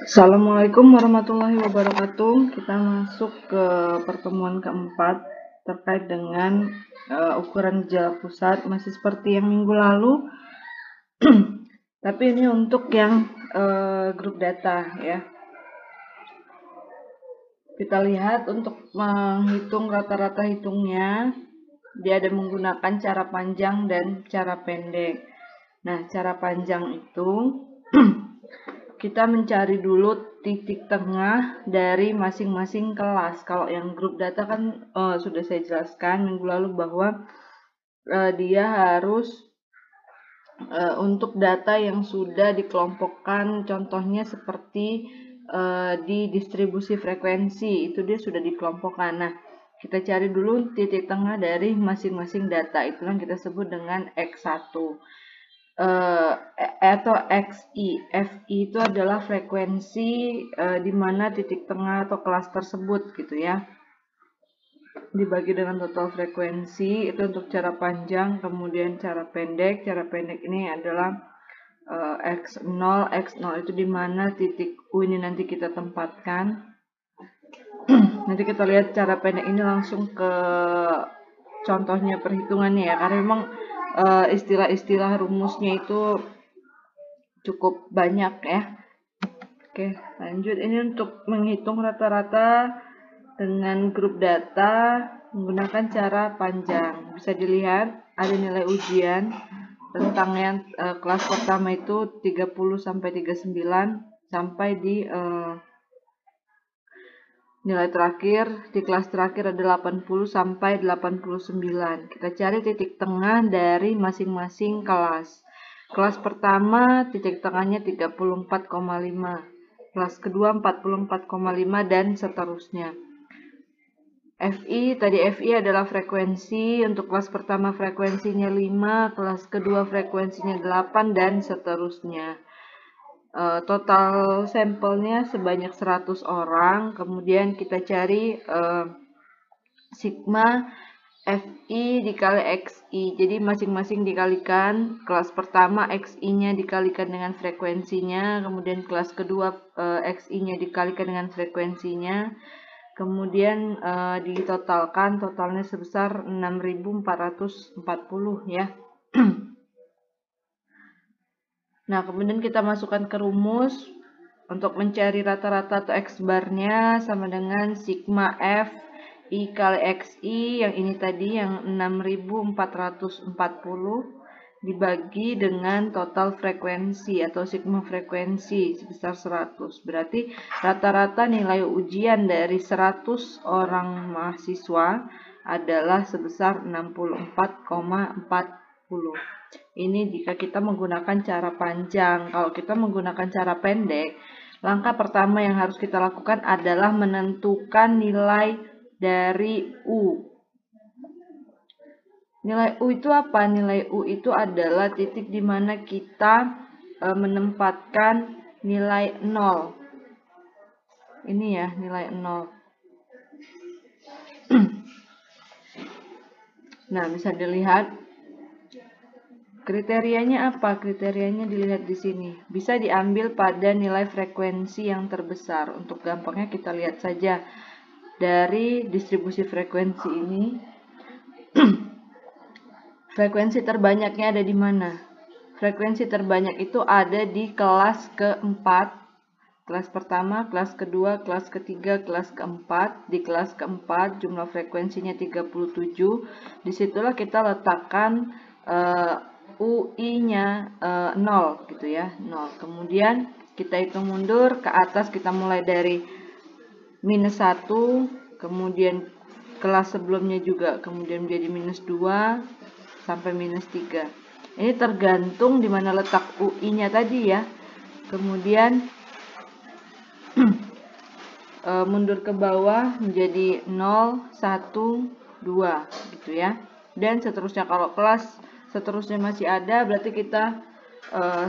Assalamualaikum warahmatullahi wabarakatuh. Kita masuk ke pertemuan keempat terkait dengan ukuran gejala pusat, masih seperti yang minggu lalu, tapi ini untuk yang grup data ya. Kita lihat untuk menghitung rata-rata hitungnya, dia ada menggunakan cara panjang dan cara pendek. Nah, cara panjang itu kita mencari dulu titik tengah dari masing-masing kelas. Kalau yang grup data kan sudah saya jelaskan minggu lalu bahwa dia harus untuk data yang sudah dikelompokkan, contohnya seperti di distribusi frekuensi, itu dia sudah dikelompokkan. Nah, kita cari dulu titik tengah dari masing-masing data, itu yang kita sebut dengan X1 atau XI. FI itu adalah frekuensi di mana titik tengah atau kelas tersebut gitu ya. Dibagi dengan total frekuensi, itu untuk cara panjang. Kemudian cara pendek. Cara pendek ini adalah X0. X0 itu di mana titik U ini nanti kita tempatkan. Nanti kita lihat cara pendek ini langsung ke contohnya perhitungannya ya, karena memang istilah-istilah rumusnya itu cukup banyak ya. Oke, lanjut. Ini untuk menghitung rata-rata dengan grup data menggunakan cara panjang. Bisa dilihat ada nilai ujian tentang yang kelas pertama itu 30 sampai 39 sampai di nilai terakhir di kelas terakhir ada 80 sampai 89. Kita cari titik tengah dari masing-masing kelas. Kelas pertama titik tengahnya 34,5. Kelas kedua 44,5 dan seterusnya. FI adalah frekuensi. Untuk kelas pertama frekuensinya 5, kelas kedua frekuensinya 8 dan seterusnya. Total sampelnya sebanyak 100 orang. Kemudian kita cari sigma FI dikali XI. Jadi masing-masing dikalikan. Kelas pertama XI-nya dikalikan dengan frekuensinya. Kemudian kelas kedua XI-nya dikalikan dengan frekuensinya. Kemudian ditotalkan, totalnya sebesar 6.440 ya. Nah, kemudian kita masukkan ke rumus untuk mencari rata-rata atau X-bar-nya sama dengan sigma F I kali XI, yang ini tadi yang 6.440 dibagi dengan total frekuensi atau sigma frekuensi sebesar 100. Berarti rata-rata nilai ujian dari 100 orang mahasiswa adalah sebesar 64,40. Ini jika kita menggunakan cara panjang. Kalau kita menggunakan cara pendek, langkah pertama yang harus kita lakukan adalah menentukan nilai dari U. Nilai U itu apa? Nilai U itu adalah titik di mana kita menempatkan nilai 0. Ini ya, nilai 0. Nah, bisa dilihat kriterianya apa? Kriterianya dilihat di sini. Bisa diambil pada nilai frekuensi yang terbesar. Untuk gampangnya kita lihat saja dari distribusi frekuensi ini. Frekuensi terbanyaknya ada di mana? Frekuensi terbanyak itu ada di kelas keempat. Kelas pertama, kelas kedua, kelas ketiga, kelas keempat. Di kelas keempat jumlah frekuensinya 37. Disitulah kita letakkan UI-nya 0 gitu ya, 0. Kemudian kita hitung mundur ke atas, kita mulai dari -1, kemudian kelas sebelumnya juga kemudian menjadi -2 sampai -3. Ini tergantung di mana letak UI-nya tadi ya. Kemudian mundur ke bawah menjadi 0, 1, 2 gitu ya. Dan seterusnya, kalau kelas seterusnya masih ada, berarti kita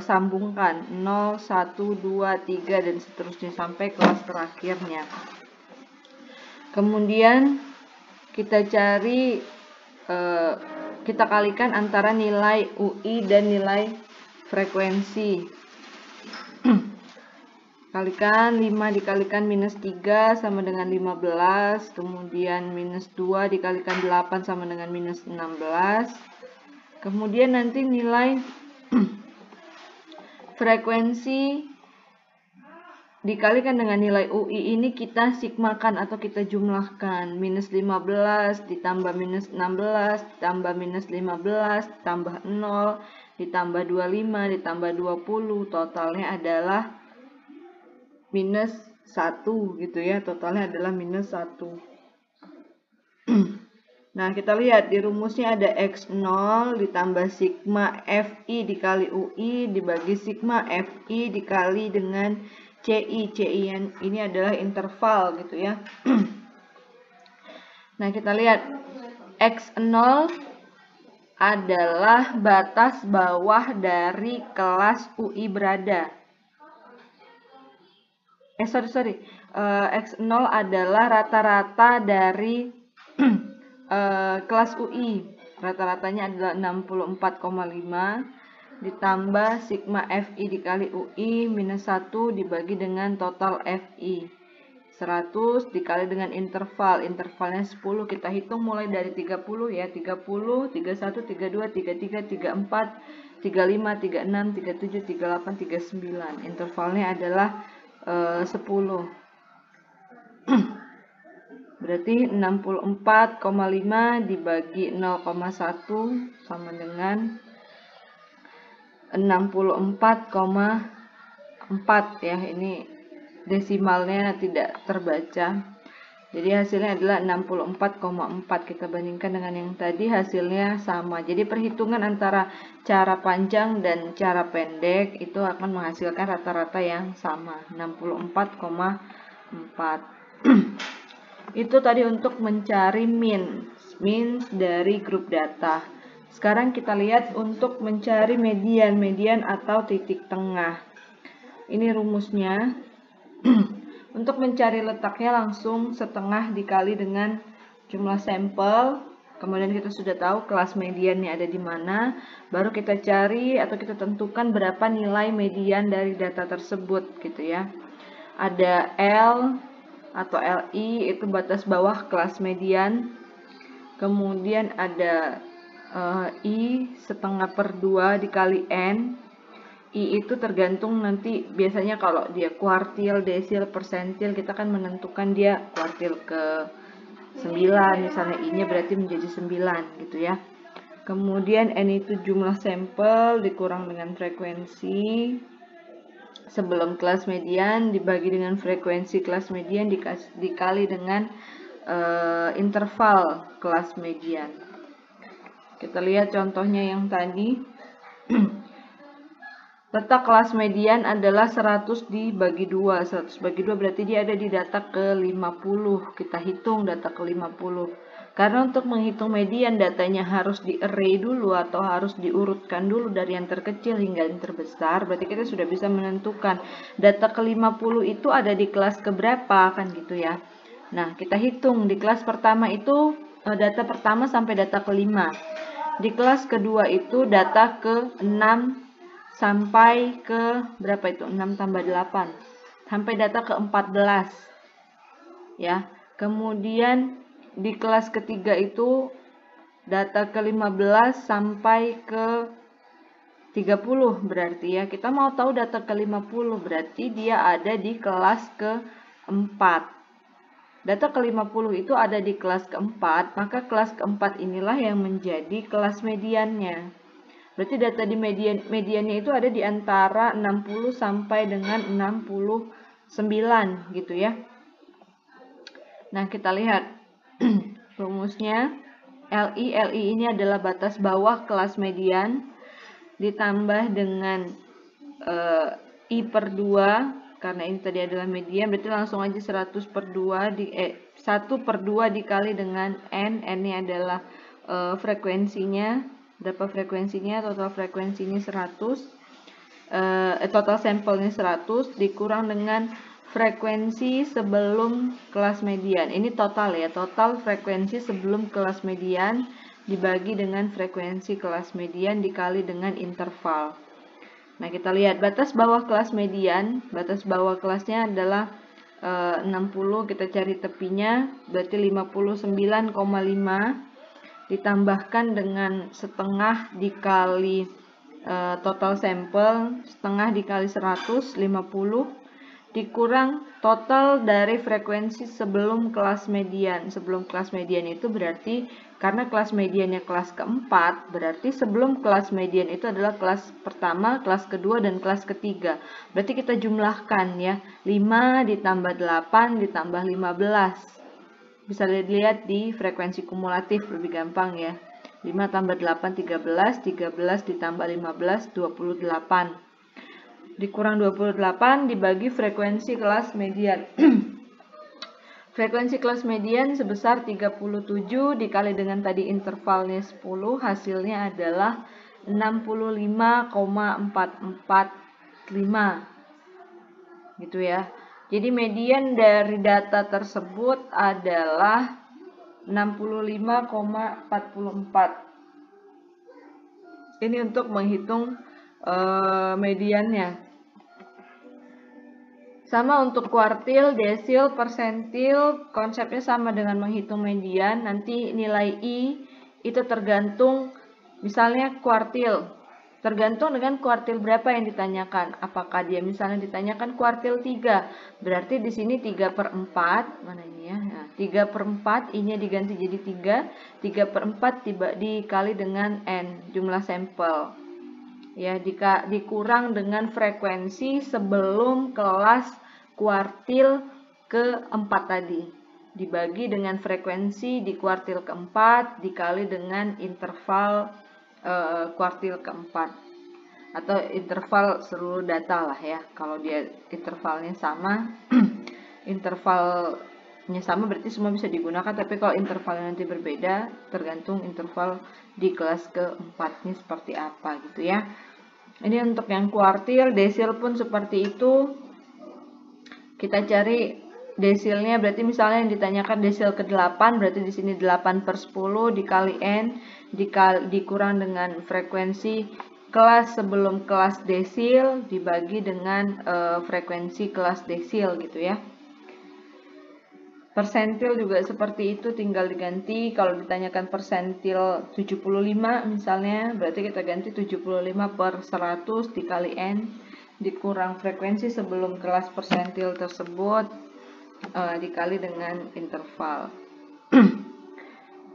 sambungkan 0, 1, 2, 3 dan seterusnya sampai kelas terakhirnya. Kemudian kita cari, kita kalikan antara nilai UI dan nilai frekuensi. Kalikan 5 dikalikan minus 3 sama dengan 15. Kemudian minus 2 dikalikan 8 sama dengan minus 16. Kemudian nanti nilai frekuensi dikalikan dengan nilai UI ini kita sigmakan atau kita jumlahkan. Minus 15 ditambah minus 16 ditambah minus 15 ditambah 0 ditambah 25 ditambah 20. Totalnya adalah minus 1 gitu ya. Totalnya adalah minus 1. Nah, kita lihat di rumusnya ada X0 ditambah sigma FI dikali UI dibagi sigma FI dikali dengan CI. CI ini adalah interval gitu ya. Nah, kita lihat X0 adalah batas bawah dari kelas UI berada. X0 adalah rata-rata dari kelas UI. Rata-ratanya adalah 64,5 ditambah sigma FI dikali UI minus 1 dibagi dengan total FI 100 dikali dengan interval. Intervalnya 10. Kita hitung mulai dari 30 ya. 30, 31, 32, 33, 34, 35, 36, 37, 38, 39. Intervalnya adalah 10. Berarti 64,5 dibagi 0,1 sama dengan 64,4 ya. Ini desimalnya tidak terbaca. Jadi hasilnya adalah 64,4. Kita bandingkan dengan yang tadi hasilnya sama. Jadi perhitungan antara cara panjang dan cara pendek itu akan menghasilkan rata-rata yang sama, 64,4. Itu tadi untuk mencari min dari grup data. Sekarang kita lihat untuk mencari median atau titik tengah. Ini rumusnya. Untuk mencari letaknya langsung setengah dikali dengan jumlah sampel. Kemudian kita sudah tahu kelas mediannya ada di mana. Baru kita cari atau kita tentukan berapa nilai median dari data tersebut gitu ya. Ada L atau LI, itu batas bawah kelas median. Kemudian ada I setengah per 2 dikali N. I itu tergantung nanti, biasanya kalau dia kuartil, desil, persentil, kita kan menentukan dia kuartil ke 9, misalnya I-nya berarti menjadi 9 gitu ya. Kemudian N itu jumlah sampel dikurang dengan frekuensi sebelum kelas median dibagi dengan frekuensi kelas median dikali dengan interval kelas median. Kita lihat contohnya yang tadi. Letak kelas median adalah 100 dibagi 2. 100 bagi 2 berarti dia ada di data ke-50. Kita hitung data ke-50. Karena untuk menghitung median datanya harus di array dulu atau harus diurutkan dulu dari yang terkecil hingga yang terbesar. Berarti kita sudah bisa menentukan data ke-50 itu ada di kelas keberapa kan gitu ya. Nah, kita hitung di kelas pertama itu data pertama sampai data ke-5. Di kelas kedua itu data ke-6 sampai ke berapa itu? 6 tambah 8. Sampai data ke-14. Ya. Kemudian di kelas ketiga itu data ke-15 sampai ke 30 berarti ya. Kita mau tahu data ke-50 berarti dia ada di kelas ke-4. Data ke-50 itu ada di kelas ke-4, maka kelas ke-4 inilah yang menjadi kelas mediannya. Berarti data di mediannya itu ada di antara 60 sampai dengan 69 gitu ya. Nah, kita lihat rumusnya. LI ini adalah batas bawah kelas median ditambah dengan I per 2, karena ini tadi adalah median, berarti langsung aja 100 per 2 1 per 2 dikali dengan N. N-nya adalah frekuensinya. Berapa frekuensinya? Total frekuensinya 100. Total sampelnya 100 dikurang dengan frekuensi sebelum kelas median. Ini total ya, total frekuensi sebelum kelas median dibagi dengan frekuensi kelas median dikali dengan interval. Nah, kita lihat batas bawah kelas median. Batas bawah kelasnya adalah 60, kita cari tepinya, berarti 59,5 ditambahkan dengan setengah dikali total sampel, setengah dikali 150 dikurang total dari frekuensi sebelum kelas median. Sebelum kelas median itu berarti karena kelas mediannya kelas keempat, berarti sebelum kelas median itu adalah kelas pertama, kelas kedua, dan kelas ketiga. Berarti kita jumlahkan ya, 5 ditambah 8 ditambah 15. Bisa dilihat di frekuensi kumulatif, lebih gampang ya. 5 tambah 8, 13, 13 ditambah 15, 28. Dikurang 28 dibagi frekuensi kelas median. Frekuensi kelas median sebesar 37 dikali dengan tadi intervalnya 10, hasilnya adalah 65,445. Gitu ya. Jadi median dari data tersebut adalah 65,44. Ini untuk menghitung mediannya. Sama untuk kuartil, desil, persentil, konsepnya sama dengan menghitung median. Nanti nilai I itu tergantung, misalnya kuartil, tergantung dengan kuartil berapa yang ditanyakan. Apakah dia misalnya ditanyakan kuartil 3, berarti di sini 3/4, mana ini ya? Nah, 3/4, I-nya diganti jadi 3, 3/4 dikali dengan N, jumlah sampel. Ya, dikurang dengan frekuensi sebelum kelas kuartil keempat tadi, dibagi dengan frekuensi di kuartil keempat dikali dengan interval kuartil keempat, atau interval seluruh data lah ya. Kalau dia intervalnya sama intervalnya sama berarti semua bisa digunakan, tapi kalau intervalnya nanti berbeda tergantung interval di kelas keempatnya seperti apa gitu ya. Ini untuk yang kuartil. Desil pun seperti itu, kita cari desilnya, berarti misalnya yang ditanyakan desil ke-8, berarti di sini 8/10 dikali N dikurang dengan frekuensi kelas sebelum kelas desil dibagi dengan frekuensi kelas desil gitu ya. Persentil juga seperti itu, tinggal diganti. Kalau ditanyakan persentil 75 misalnya, berarti kita ganti 75/100 dikali N dikurang frekuensi sebelum kelas persentil tersebut dikali dengan interval.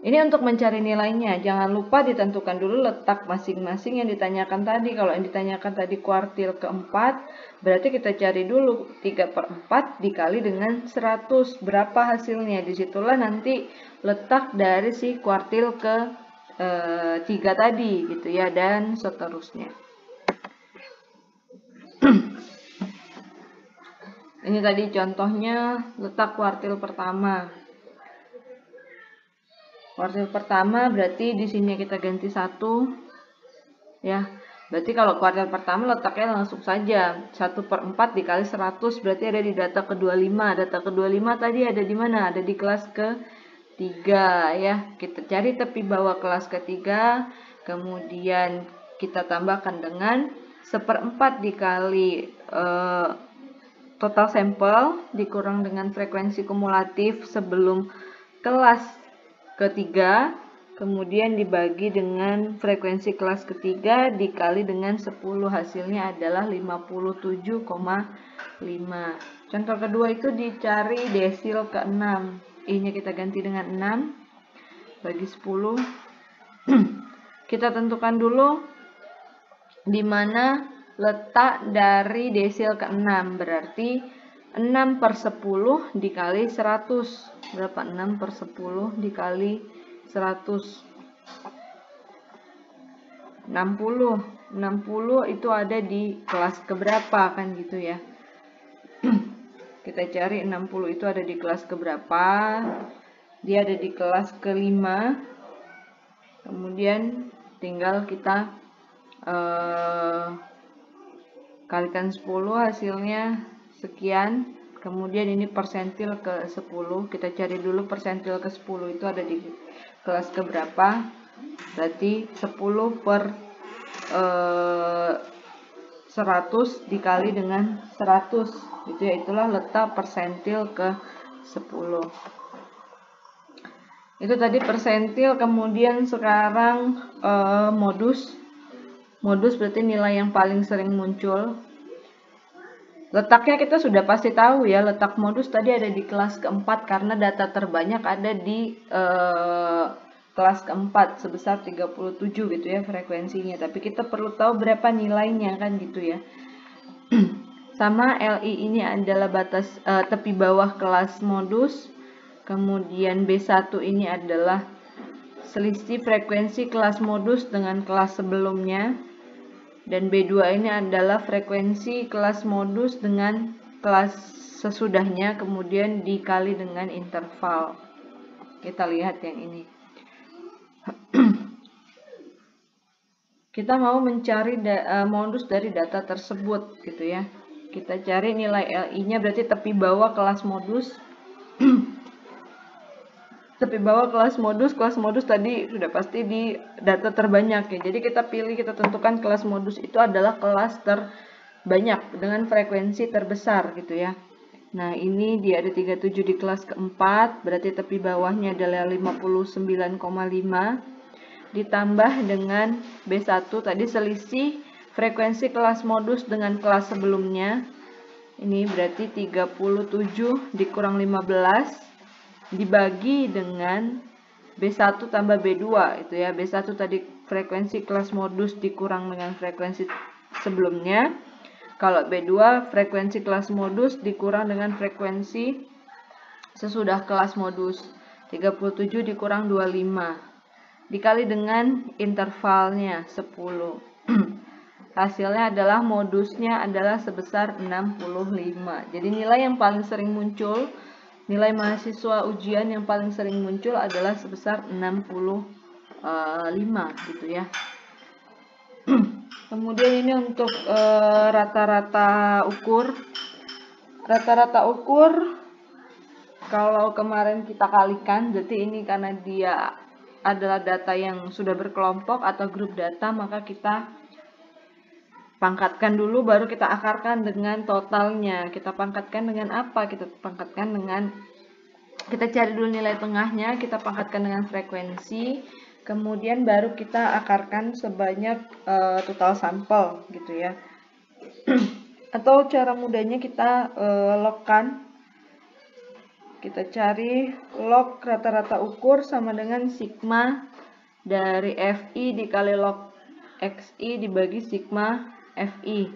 Ini untuk mencari nilainya, jangan lupa ditentukan dulu letak masing-masing yang ditanyakan tadi. Kalau yang ditanyakan tadi kuartil keempat, berarti kita cari dulu 3/4 dikali dengan 100, berapa hasilnya. Disitulah nanti letak dari si kuartil ke 3 tadi gitu ya, dan seterusnya. Ini tadi contohnya letak kuartil pertama. Kuartil pertama berarti di sini kita ganti 1 ya. Berarti kalau kuartil pertama letaknya langsung saja 1/4 dikali 100, berarti ada di data ke-25. Data ke-25 tadi ada di mana? Ada di kelas ke-3 ya. Kita cari tepi bawah kelas ke-3, kemudian kita tambahkan dengan 1/4 dikali total sampel dikurang dengan frekuensi kumulatif sebelum kelas ketiga, kemudian dibagi dengan frekuensi kelas ketiga dikali dengan 10, hasilnya adalah 57,5. Contoh kedua itu dicari desil ke-6, I-nya kita ganti dengan 6 bagi 10. Kita tentukan dulu di mana letak dari desil ke-6, berarti 6/10 dikali 100. Berapa? 6/10 dikali 100. 60. 60 itu ada di kelas keberapa kan gitu ya. Kita cari 60 itu ada di kelas keberapa. Dia ada di kelas ke-5. Kemudian tinggal kita kalikan 10, hasilnya sekian. Kemudian ini persentil ke-10, kita cari dulu persentil ke-10 itu ada di kelas keberapa. Berarti 10/10 100 dikali dengan 100 gitu ya, itulah letak persentil ke 10. Itu tadi persentil. Kemudian sekarang modus berarti nilai yang paling sering muncul. Letaknya kita sudah pasti tahu ya, letak modus tadi ada di kelas keempat karena data terbanyak ada di kelas keempat sebesar 37 gitu ya frekuensinya. Tapi kita perlu tahu berapa nilainya kan gitu ya. Sama LI ini adalah batas tepi bawah kelas modus. Kemudian B1 ini adalah selisih frekuensi kelas modus dengan kelas sebelumnya. Dan B2 ini adalah frekuensi kelas modus dengan kelas sesudahnya, kemudian dikali dengan interval. Kita lihat yang ini. Kita mau mencari modus dari data tersebut gitu ya. Kita cari nilai LI-nya berarti tepi bawah kelas modus. Tepi bawah kelas modus tadi sudah pasti di data terbanyak ya. Jadi kita pilih, kita tentukan kelas modus itu adalah kelas terbanyak dengan frekuensi terbesar gitu ya. Nah, ini dia ada 37 di kelas keempat, berarti tepi bawahnya adalah 59,5 ditambah dengan B1 tadi selisih frekuensi kelas modus dengan kelas sebelumnya. Ini berarti 37 dikurang 15 dibagi dengan B1 tambah B2 itu ya. B1 tadi frekuensi kelas modus dikurang dengan frekuensi sebelumnya. Kalau B2 frekuensi kelas modus dikurang dengan frekuensi sesudah kelas modus. 37 dikurang 25 dikali dengan intervalnya 10. Hasilnya adalah modusnya adalah sebesar 65. Jadi nilai yang paling sering muncul, nilai mahasiswa ujian yang paling sering muncul adalah sebesar 65 gitu ya. Kemudian ini untuk rata-rata ukur. Rata-rata ukur kalau kemarin kita kalikan, berarti ini karena dia adalah data yang sudah berkelompok atau grup data, maka kita pangkatkan dulu baru kita akarkan dengan totalnya. Kita pangkatkan dengan apa? Kita pangkatkan dengan, kita cari dulu nilai tengahnya, kita pangkatkan dengan frekuensi, kemudian baru kita akarkan sebanyak total sampel gitu ya. Atau cara mudahnya kita logkan. Kita cari log rata-rata ukur sama dengan sigma dari FI dikali log XI dibagi sigma FI.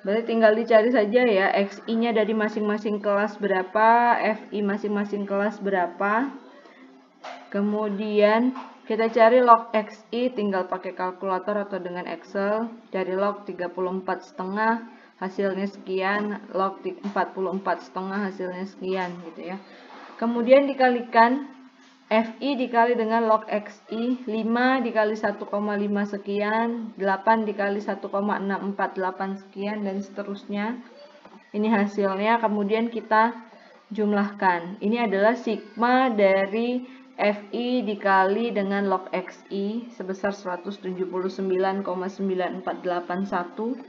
Berarti tinggal dicari saja ya, XI-nya dari masing-masing kelas berapa, FI masing-masing kelas berapa. Kemudian kita cari log XI, tinggal pakai kalkulator atau dengan Excel. Cari log 34,5, hasilnya sekian. Log 44,5, hasilnya sekian gitu ya. Kemudian dikalikan FI dikali dengan log XI, 5 dikali 1,5 sekian, 8 dikali 1,648 sekian, dan seterusnya. Ini hasilnya, kemudian kita jumlahkan. Ini adalah sigma dari FI dikali dengan log XI sebesar 179,9481.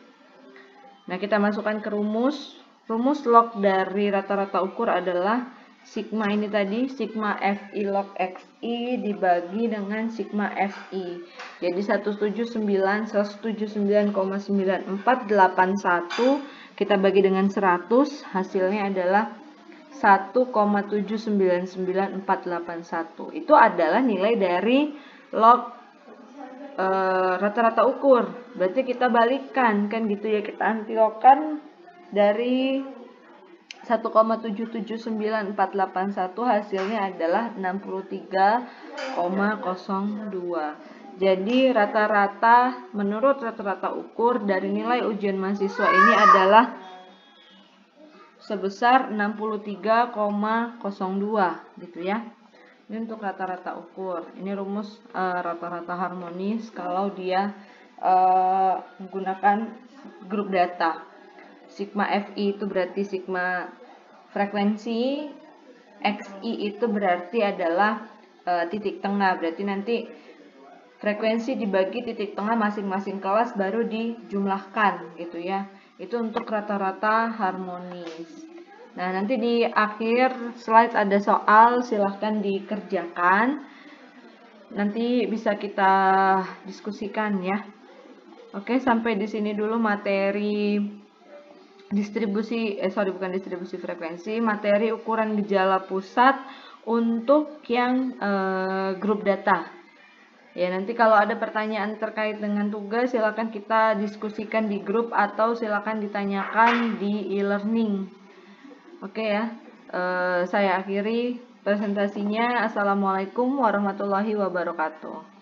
Nah, kita masukkan ke rumus. Rumus log dari rata-rata ukur adalah sigma ini tadi, sigma FI log XI dibagi dengan sigma FI. Jadi 179,9481 kita bagi dengan 100, hasilnya adalah 1,799,481. Itu adalah nilai dari log rata-rata ukur. Berarti kita balikan kan gitu ya, kita antilogkan dari 1,779,481 hasilnya adalah 63,02. Jadi rata-rata, menurut rata-rata ukur dari nilai ujian mahasiswa ini adalah sebesar 63,02 gitu ya. Ini untuk rata-rata ukur. Ini rumus rata-rata harmonis kalau dia menggunakan grup data. Sigma FI itu berarti sigma frekuensi, XI itu berarti adalah titik tengah. Berarti nanti frekuensi dibagi titik tengah masing-masing kelas baru dijumlahkan gitu ya. Itu untuk rata-rata harmonis. Nah, nanti di akhir slide ada soal, silahkan dikerjakan. Nanti bisa kita diskusikan ya. Oke, sampai di sini dulu materi bukan distribusi frekuensi, materi ukuran gejala pusat untuk yang grup data. Ya, nanti kalau ada pertanyaan terkait dengan tugas, silakan kita diskusikan di grup atau silakan ditanyakan di e-learning. Oke ya, saya akhiri presentasinya. Assalamualaikum warahmatullahi wabarakatuh.